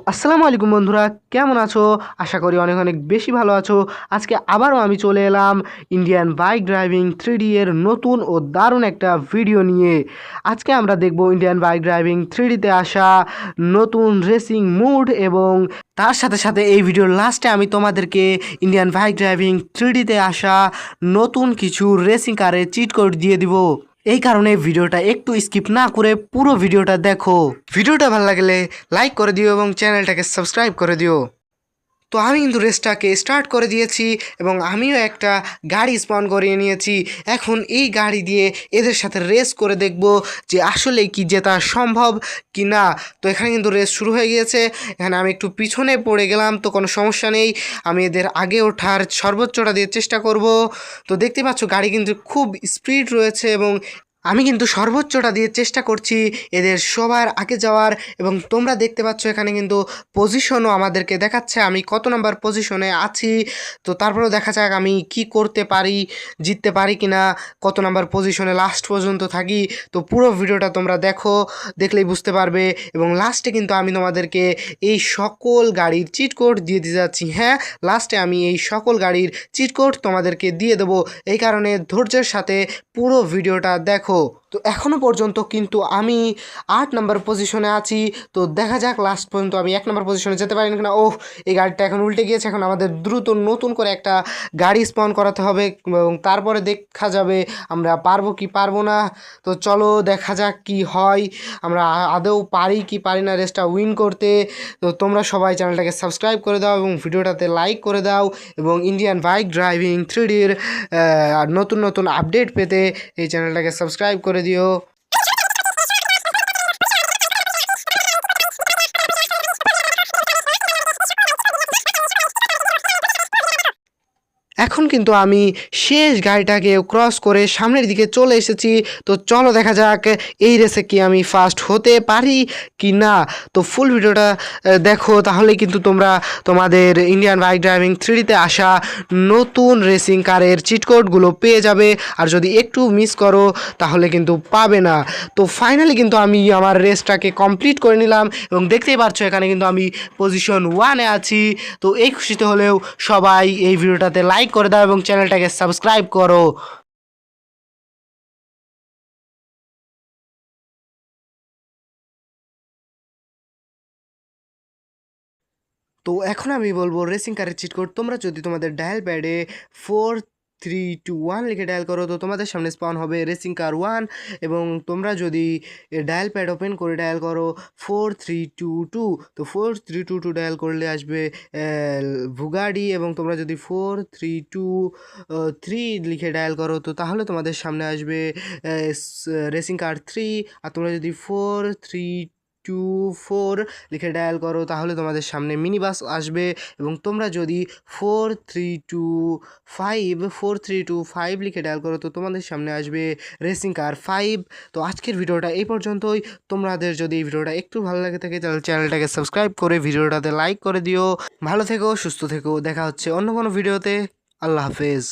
আসসালামু আলাইকুম বন্ধুরা, কেমন আছো? আশা করি অনেক অনেক বেশি ভালো আছো। আজকে আবারও আমি চলে এলাম ইন্ডিয়ান বাইক ড্রাইভিং 3D এর নতুন ও দারুণ একটা ভিডিও নিয়ে। আজকে আমরা দেখব ইন্ডিয়ান বাইক ড্রাইভিং 3Dতে আসা নতুন রেসিং মুড, এবং তার সাথে সাথে এই ভিডিওর লাস্টে আমি তোমাদেরকে ইন্ডিয়ান বাইক ড্রাইভিং 3Dতে আসা নতুন কিছু রেসিং কারের চিট কোড দিয়ে দিব। এই কারণে ভিডিওটা একটু স্কিপ না করে পুরো ভিডিওটা দেখো। ভিডিওটা ভালো লাগলে লাইক করে দিও এবং চ্যানেলটাকে সাবস্ক্রাইব করে দিও। তো আমি কিন্তু রেসটাকে স্টার্ট করে দিয়েছি এবং আমিও একটা গাড়ি স্পন করিয়ে নিয়েছি। এখন এই গাড়ি দিয়ে এদের সাথে রেস করে দেখব যে আসলে কি জেতা সম্ভব কি না। তো এখানে কিন্তু রেস শুরু হয়ে গিয়েছে। এখানে আমি একটু পিছনে পড়ে গেলাম, তো কোনো সমস্যা নেই, আমি এদের আগে ওঠার সর্বোচ্চটা দিয়ে চেষ্টা করব। তো দেখতে পাচ্ছ গাড়ি কিন্তু খুব স্পিড রয়েছে এবং আমি কিন্তু সর্বোচ্চটা দিয়ে চেষ্টা করছি এদের সবার আগে যাওয়ার। এবং তোমরা দেখতে পাচ্ছ এখানে কিন্তু পজিশনও আমাদেরকে দেখাচ্ছে আমি কত নাম্বার পজিশনে আছি। তো তারপরেও দেখা যাক আমি কি করতে পারি, জিততে পারি কি না, কত নাম্বার পজিশনে লাস্ট পর্যন্ত থাকি। তো পুরো ভিডিওটা তোমরা দেখো, দেখলেই বুঝতে পারবে। এবং লাস্টে কিন্তু আমি তোমাদেরকে এই সকল গাড়ির চিট কোড দিয়ে দিতে যাচ্ছি। হ্যাঁ, লাস্টে আমি এই সকল গাড়ির চিট কোড তোমাদেরকে দিয়ে দেবো। এই কারণে ধৈর্যের সাথে পুরো ভিডিওটা দেখো। তো এখনও পর্যন্ত কিন্তু আমি 8 নম্বর পজিশনে আছি। তো দেখা যাক লাস্ট পর্যন্ত আমি 1 নম্বর পজিশনে যেতে পারি না। ওহ, এই গাড়িটা এখন উল্টে গিয়েছে। এখন আমাদের দ্রুত নতুন করে একটা গাড়ি স্পন করাতে হবে এবং তারপরে দেখা যাবে আমরা পারবো কি পারবো না। তো চলো দেখা যাক কি হয়, আমরা আদৌ পারি কি পারি না রেসটা উইন করতে। তো তোমরা সবাই চ্যানেলটাকে সাবস্ক্রাইব করে দাও এবং ভিডিওটাতে লাইক করে দাও, এবং ইন্ডিয়ান বাইক ড্রাইভিং 3Dর নতুন নতুন আপডেট পেতে এই চ্যানেলটাকে সাবস্ক্রাইব করে দিও। এখন কিন্তু আমি শেষ গাড়িটাকে ক্রস করে সামনের দিকে চলে এসেছি। তো চলো দেখা যাক এই রেসে কি আমি ফার্স্ট হতে পারি কি না। তো ফুল ভিডিওটা দেখো, তাহলে কিন্তু তোমরা তোমাদের ইন্ডিয়ান বাইক ড্রাইভিং 3Dতে আসা নতুন রেসিং কারের চিটকোডগুলো পেয়ে যাবে। আর যদি একটু মিস করো তাহলে কিন্তু পাবে না। তো ফাইনালি কিন্তু আমি আমার রেসটাকে কমপ্লিট করে নিলাম এবং দেখতেই পাচ্ছ এখানে কিন্তু আমি পজিশন 1-এ আছি। তো এই খুশিতে হলেও সবাই এই ভিডিওটাতে লাইক করে দাও এবং চ্যানেলটাকে সাবস্ক্রাইব করো। তো এখন আমি বলবো রেসিং কারের চিট কোড। তোমরা যদি তোমাদের ডায়াল প্যাডে 4-3-2-1 লিখে ডায়াল করো তো তোমাদের সামনে স্পন হবে রেসিং কার 1। এবং তোমরা যদি ডায়াল প্যাড ওপেন করে ডায়াল করো 4-3-2-2, তো 4-3-2-2 ডায়াল করলে আসবে ভুগাডি। এবং তোমরা যদি 4-3-2-3 লিখে ডায়াল করো তো তাহলে তোমাদের সামনে আসবে রেসিং কার 3। আর তোমরা যদি 4-3-2-4 লিখে ডায়াল করো তাহলে তোমাদের সামনে মিনি বাস আসবে। এবং তোমরা যদি 4-3-2-5 লিখে ডায়াল করো তো তোমাদের সামনে আসবে রেসিং কার 5। তো আজকের ভিডিওটা এই পর্যন্তই। তোমাদের যদি এই ভিডিওটা একটু ভালো লাগে থাকে তাহলে চ্যানেলটাকে সাবস্ক্রাইব করে ভিডিওটাতে লাইক করে দিও। ভালো থেকো, সুস্থ থেকো, দেখা হচ্ছে অন্য কোনো ভিডিওতে। আল্লাহ হাফেজ।